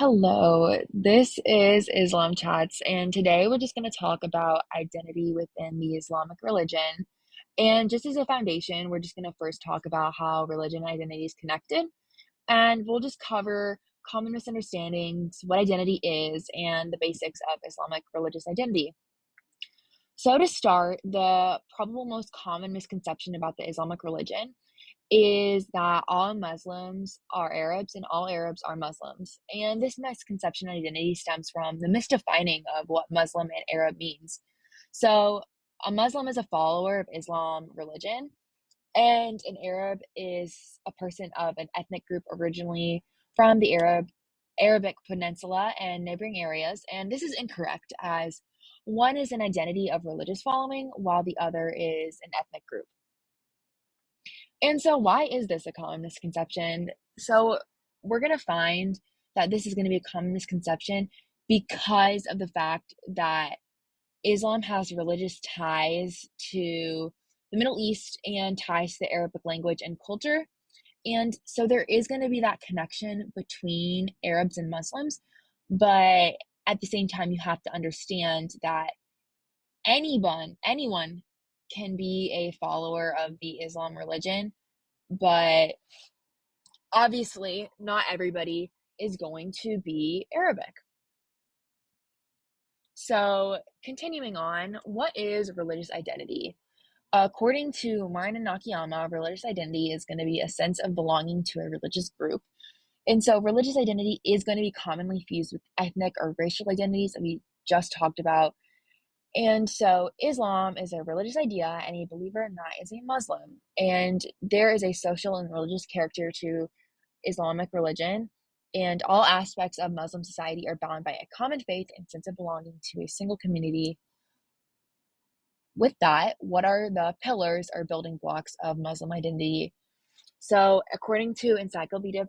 Hello, this is Islam Chats, and today we're just going to talk about identity within the Islamic religion. And just as a foundation, we're just going to first talk about how religion and identity is connected, and we'll just cover common misunderstandings, what identity is, and the basics of Islamic religious identity. So, to start, the probable most common misconception about the Islamic religion is that all Muslims are Arabs and all Arabs are Muslims. And this misconception identity stems from the misdefining of what Muslim and Arab means. So, a Muslim is a follower of Islam religion, and an Arab is a person of an ethnic group originally from the Arabic Peninsula and neighboring areas. And this is incorrect, as one is an identity of religious following, while the other is an ethnic group. And so, why is this a common misconception? So, we're going to find that this is going to be a common misconception because of the fact that Islam has religious ties to the Middle East and ties to the Arabic language and culture. And so, there is going to be that connection between Arabs and Muslims. But at the same time, you have to understand that anyone can be a follower of the Islam religion, but obviously not everybody is going to be Arabic. So, continuing on, what is religious identity? According to Martin Nakayama, religious identity is going to be a sense of belonging to a religious group. And so, religious identity is going to be commonly fused with ethnic or racial identities that we just talked about. And so, Islam is a religious idea, and a believer in that is a Muslim. And there is a social and religious character to Islamic religion, and all aspects of Muslim society are bound by a common faith and sense of belonging to a single community. With that, what are the pillars or building blocks of Muslim identity? So, according to Encyclopedia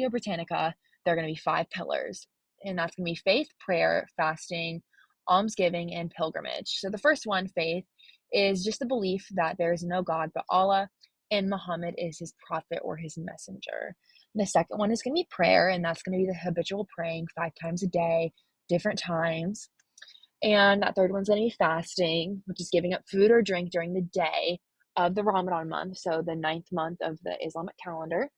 Britannica, there are going to be five pillars, and that's going to be faith, prayer, fasting, almsgiving, and pilgrimage. So, the first one, faith, is just the belief that there is no God but Allah and Muhammad is his prophet or his messenger. The second one is going to be prayer, and that's going to be the habitual praying 5 times a day, different times. And that third one's going to be fasting, which is giving up food or drink during the day of the Ramadan month, so the ninth month of the Islamic calendar.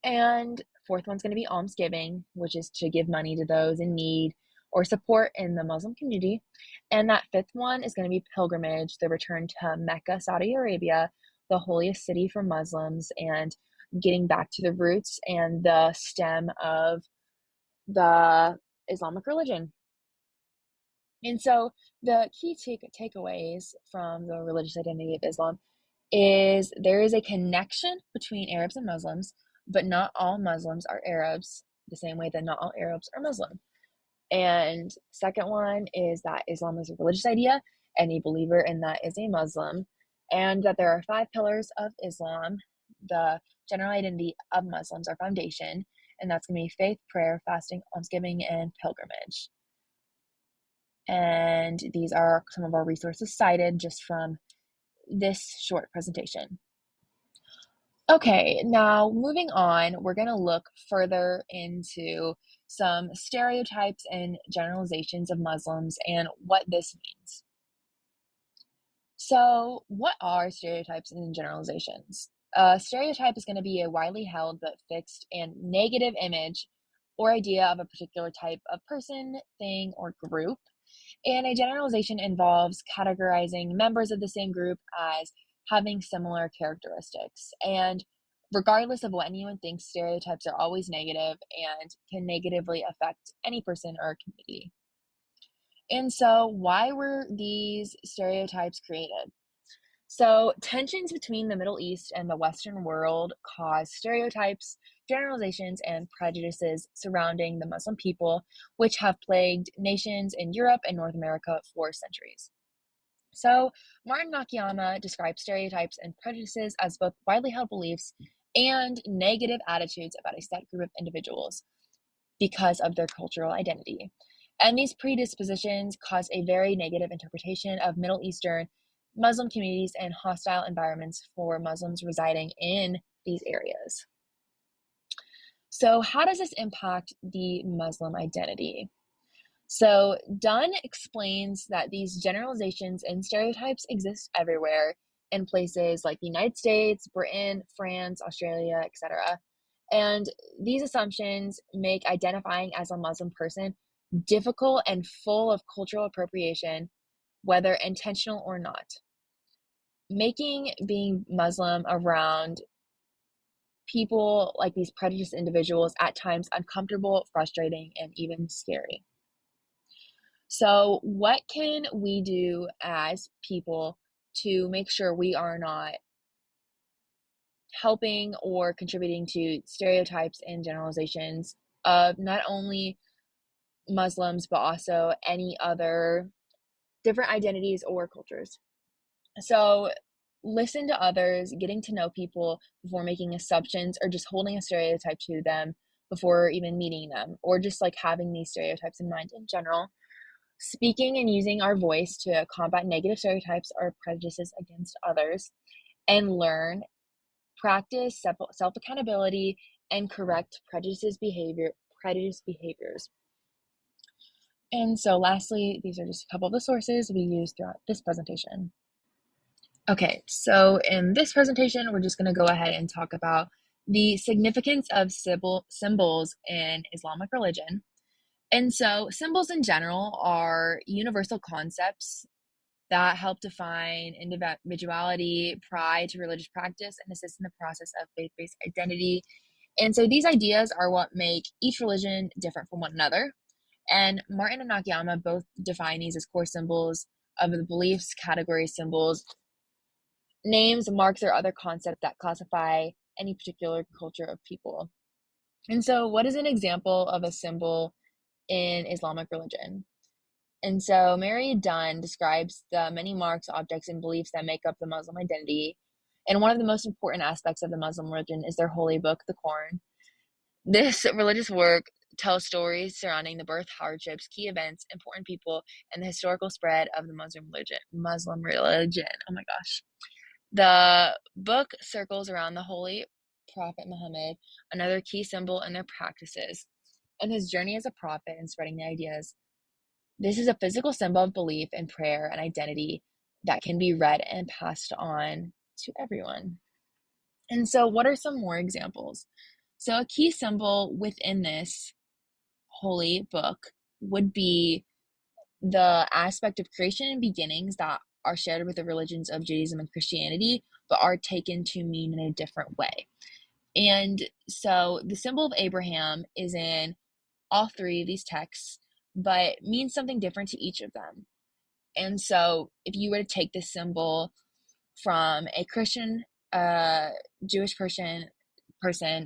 And fourth one's going to be almsgiving, which is to give money to those in need or support in the Muslim community. And that fifth one is going to be pilgrimage, the return to Mecca, Saudi Arabia, the holiest city for Muslims, and getting back to the roots and the stem of the Islamic religion. And so the key takeaways from the religious identity of Islam is there is a connection between Arabs and Muslims, but not all Muslims are Arabs, the same way that not all Arabs are Muslim. And second one is that Islam is a religious idea, and a believer in that is a Muslim, and that there are five pillars of Islam. The general identity of Muslims are foundation, and that's going to be faith, prayer, fasting, almsgiving, and pilgrimage. And these are some of our resources cited just from this short presentation. Okay, now moving on, we're going to look further into some stereotypes and generalizations of Muslims and what this means. So, what are stereotypes and generalizations? A stereotype is going to be a widely held but fixed and negative image or idea of a particular type of person, thing, or group. And a generalization involves categorizing members of the same group as having similar characteristics. And regardless of what anyone thinks, stereotypes are always negative and can negatively affect any person or community. And so, why were these stereotypes created? So, tensions between the Middle East and the Western world caused stereotypes, generalizations, and prejudices surrounding the Muslim people, which have plagued nations in Europe and North America for centuries. So, Martin Nakayama describes stereotypes and prejudices as both widely held beliefs and negative attitudes about a set group of individuals because of their cultural identity. And these predispositions cause a very negative interpretation of Middle Eastern Muslim communities and hostile environments for Muslims residing in these areas. So, how does this impact the Muslim identity? So, Dunn explains that these generalizations and stereotypes exist everywhere in places like the United States, Britain, France, Australia, etc. And these assumptions make identifying as a Muslim person difficult and full of cultural appropriation, whether intentional or not, making being Muslim around people like these prejudiced individuals at times uncomfortable, frustrating, and even scary. So, what can we do as people to make sure we are not helping or contributing to stereotypes and generalizations of not only Muslims, but also any other different identities or cultures? So, listen to others, getting to know people before making assumptions or just holding a stereotype to them before even meeting them, or just like having these stereotypes in mind in general. Speaking and using our voice to combat negative stereotypes or prejudices against others, and learn, practice self accountability, and correct prejudice behaviors. And so, lastly, these are just a couple of the sources we use throughout this presentation. Okay, so in this presentation, we're just going to go ahead and talk about the significance of symbols in Islamic religion. And so, symbols in general are universal concepts that help define individuality, pride to religious practice, and assist in the process of faith based identity. And so, these ideas are what make each religion different from one another. And Martin and Nakayama both define these as core symbols of the beliefs, categories, symbols, names, marks, or other concepts that classify any particular culture of people. And so, what is an example of a symbol in Islamic religion? And so, Mary Dunn describes the many marks, objects, and beliefs that make up the Muslim identity. And one of the most important aspects of the Muslim religion is their holy book, the Quran. This religious work tells stories surrounding the birth, hardships, key events, important people, and the historical spread of the Muslim religion. Oh my gosh. The book circles around the Holy Prophet Muhammad, another key symbol in their practices, and his journey as a prophet and spreading the ideas. This is a physical symbol of belief and prayer and identity that can be read and passed on to everyone. And so, what are some more examples? So, a key symbol within this holy book would be the aspect of creation and beginnings that are shared with the religions of Judaism and Christianity, but are taken to mean in a different way. And so the symbol of Abraham is in all three of these texts, but means something different to each of them. And so if you were to take this symbol from a Christian, Jewish person,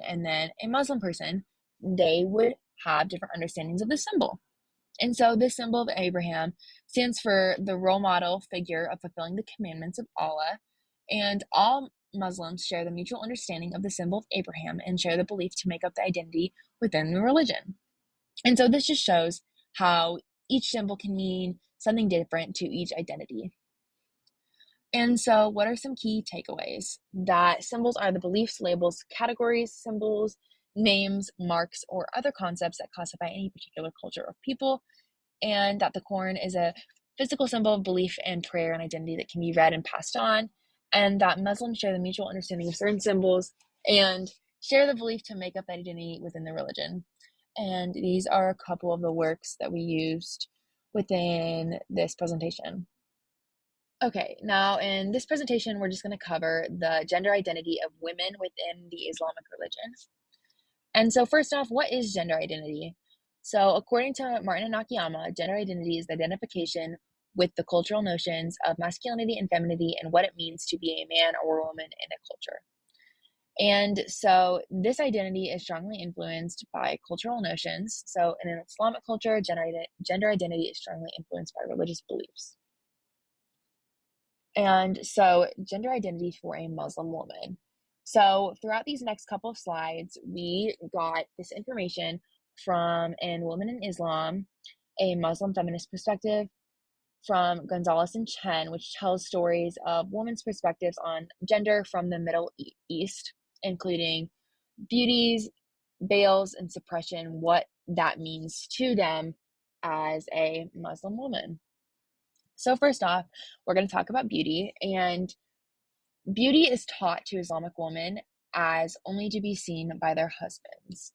and then a Muslim person, they would have different understandings of the symbol. And so this symbol of Abraham stands for the role model figure of fulfilling the commandments of Allah. And all Muslims share the mutual understanding of the symbol of Abraham and share the belief to make up the identity within the religion. And so this just shows how each symbol can mean something different to each identity. And so, what are some key takeaways? That symbols are the beliefs, labels, categories, symbols, names, marks, or other concepts that classify any particular culture of people, and that the Quran is a physical symbol of belief and prayer and identity that can be read and passed on, and that Muslims share the mutual understanding of certain symbols and share the belief to make up that identity within the religion. And these are a couple of the works that we used within this presentation. Okay, now in this presentation, we're just going to cover the gender identity of women within the Islamic religion. And so first off, what is gender identity? So according to Martin and Nakayama, gender identity is the identification with the cultural notions of masculinity and femininity and what it means to be a man or a woman in a culture. And so this identity is strongly influenced by cultural notions. So in an Islamic culture, gender identity is strongly influenced by religious beliefs. And so gender identity for a Muslim woman. So throughout these next couple of slides, we got this information from In Women in Islam, a Muslim feminist perspective, from Gonzalez and Chen, which tells stories of women's perspectives on gender from the Middle East, including beauties, veils and suppression, what that means to them as a Muslim woman. So, first off, we're going to talk about beauty, and beauty is taught to Islamic women as only to be seen by their husbands,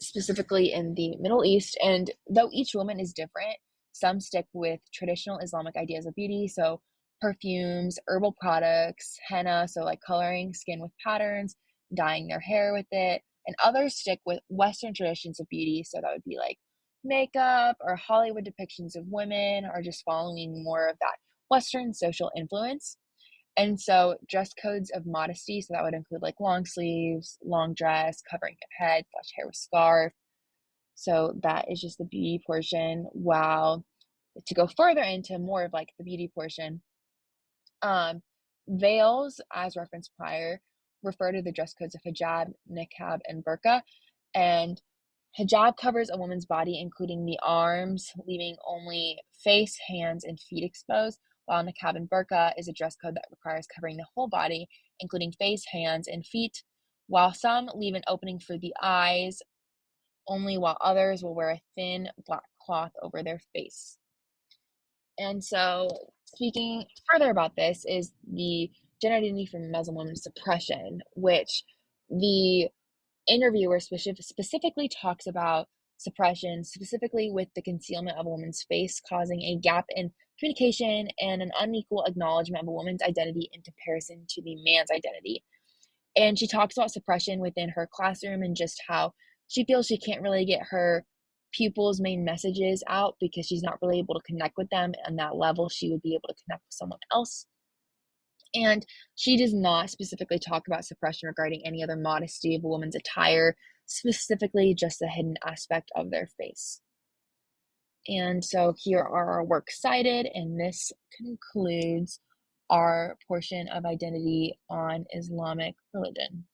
specifically in the Middle East. And though each woman is different, some stick with traditional Islamic ideas of beauty. So, perfumes, herbal products, henna, so like coloring skin with patterns, dyeing their hair with it. And others stick with Western traditions of beauty. So, that would be like makeup or Hollywood depictions of women, or just following more of that Western social influence. And so dress codes of modesty, so that would include like long sleeves, long dress, covering your head, slash hair with scarf. So that is just the beauty portion. While to go further into more of like the beauty portion, um, veils, as referenced prior, refer to the dress codes of hijab, niqab, and burqa. And hijab covers a woman's body, including the arms, leaving only face, hands, and feet exposed, while niqab and burqa is a dress code that requires covering the whole body, including face, hands, and feet, while some leave an opening for the eyes only, while others will wear a thin black cloth over their face. And so, speaking further about this is the gender identity for Muslim women suppression, which the interviewer specifically talks about suppression, specifically with the concealment of a woman's face, causing a gap in communication and an unequal acknowledgement of a woman's identity in comparison to the man's identity. And she talks about suppression within her classroom and just how she feels she can't really get her pupils' main messages out because she's not really able to connect with them on that level she would be able to connect with someone else. And she does not specifically talk about suppression regarding any other modesty of a woman's attire, specifically just the hidden aspect of their face. And so here are our works cited, and this concludes our portion of identity on Islamic religion.